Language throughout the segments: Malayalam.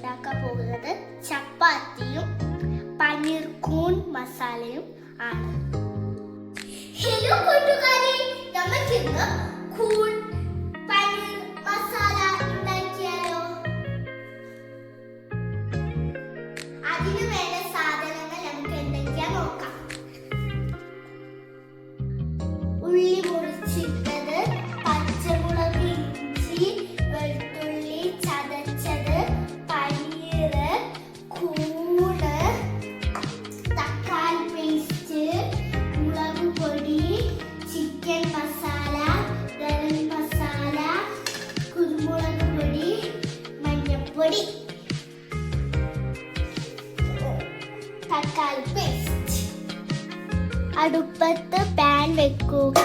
ഉണ്ടാക്കാൻ പോകുന്നത് ചപ്പാത്തിയും പനീർ കൂൺ മസാലയും ആണ്. ഹലോ കൂട്ടുകാരെ, നമുക്ക് ഇന്ന് കൂൺ പനീർ മസാല ഉണ്ടാക്കിയാലോ? അതിനു വേണ്ട സാധനങ്ങൾ നമുക്ക് എന്തൊക്കെയാ നോക്കാം. ഉള്ളി മുറിച്ചിട്ടത്, പച്ചമുളക്, ഇഞ്ചി, വെളുത്തുള്ളി ചതച്ചത്, പനീർ, കൂണ്, തക്കാളി പേസ്റ്റ്, മുളക് പൊടി, ചിക്കൻ മസാല, ഗരം മസാല, കുരുമുളക് പൊടി, മഞ്ഞൾപ്പൊടി, തക്കാളി പേസ്റ്റ്. അടുപ്പത്ത് പാൻ വെക്കുക,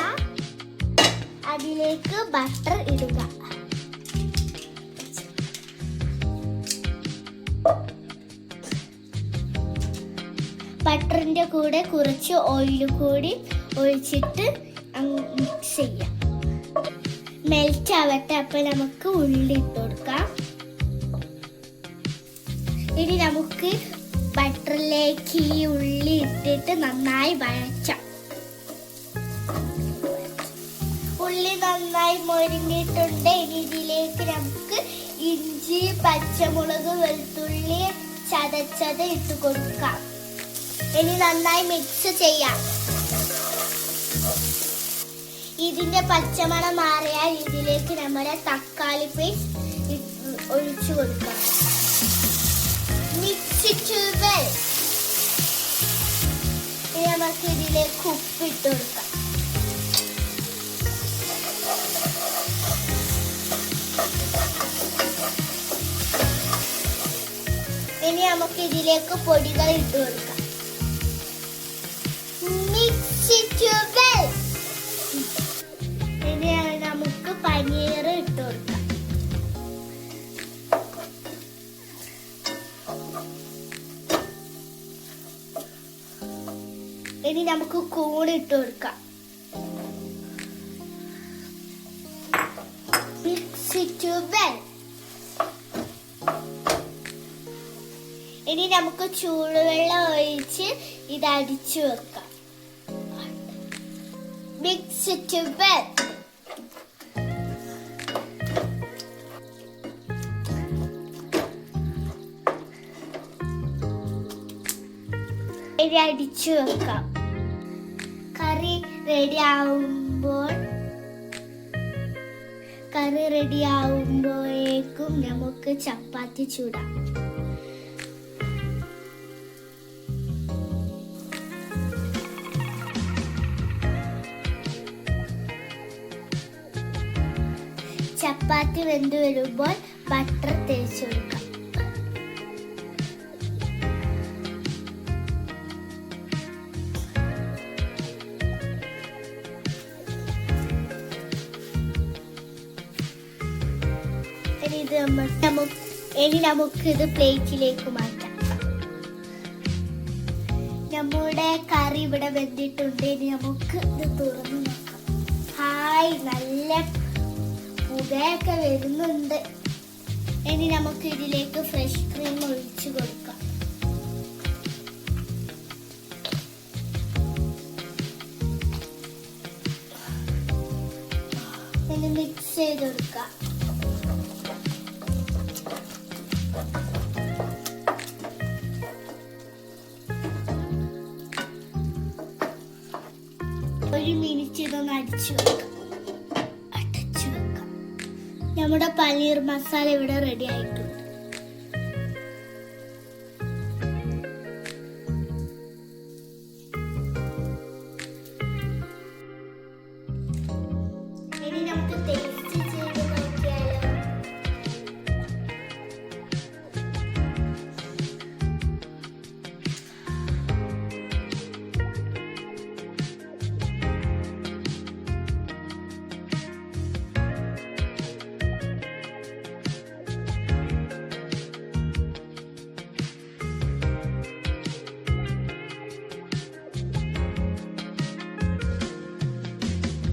അതിലേക്ക് ബട്ടർ ഇടുക. ബട്ടറിന്റെ കൂടെ കുറച്ച് ഓയിൽ കൂടി ഒഴിച്ചിട്ട് മിക്സ് ചെയ്യാം. മെൽറ്റ് ആവട്ടെ. അപ്പൊ നമുക്ക് ഉള്ളി ഇട്ട് കൊടുക്കാം. ഇനി നമുക്ക് ബട്ടറിലേക്ക് ഈ ഉള്ളി ഇട്ടിട്ട് നന്നായി വഴറ്റാം. ഉള്ളി നന്നായി മൊരിഞ്ഞിട്ടുണ്ട്. ഇനി ഇതിലേക്ക് നമുക്ക് ഇഞ്ചി, പച്ചമുളക്, വെളുത്തുള്ളി ചതച്ചത് ഇട്ട് കൊടുക്കാം. ഇനി നന്നായി മിക്സ് ചെയ്യാം. ഇതിന്റെ പച്ചമണം മാറിയാൽ ഇതിലേക്ക് നമ്മുടെ തക്കാളി പേസ്റ്റ് ഒഴിച്ചു കൊടുക്കാം. മിക്സ് ഇട്ട് വെൽ. ഇനി നമുക്ക് ഇതിലേക്ക് ഉപ്പിട്ട് കൊടുക്കാം. ഇനി നമുക്ക് ഇതിലേക്ക് പൊടികൾ ഇട്ട് കൊടുക്കാം. മിക്സ് ഇട്ട് വെൽ. ഇനി നമുക്ക് പനീർ ഇട്ട് കൊടുക്കാം. ഇനി നമുക്ക് കൂൺ ഇട്ട് കൊടുക്കാം. മിക്സ് ഇട്ട് വെൽ. ഇനി നമുക്ക് ചൂടുവെള്ളം ഒഴിച്ച് ഇത് അടിച്ചു വെക്കാം. മിക്സ് ഇട്ട് വെൽ. ഇനി അടിച്ചു വെക്കാം. കറി റെഡി ആവുമ്പോഴേക്കും നമുക്ക് ചപ്പാത്തി ചൂടാം. ചപ്പാത്തി വെന്ത് വരുമ്പോൾ ബട്ടർ തേച്ച് കൊടുക്കാം. ഇനി നമുക്ക് ഇത് പ്ലേറ്റിലേക്ക് മാറ്റാം. നമ്മുടെ കറി ഇവിടെ വെന്തിട്ടുണ്ട്. ഇനി നമുക്ക് ഇത് തുറന്നു നോക്കാം. ഹായ്, നല്ല പുകയൊക്കെ വരുന്നുണ്ട്. ഇനി നമുക്ക് ഇതിലേക്ക് ഫ്രഷ് ക്രീം ഒഴിച്ചു കൊടുക്കാം. ഇനി മിക്സ് ചെയ്ത് കൊടുക്കാം. ഒരു മിനിറ്റ് ഇതൊന്ന് അടച്ചു വെക്കാം. നമ്മുടെ പനീർ മസാല ഇവിടെ റെഡി ആയിട്ടുണ്ട്.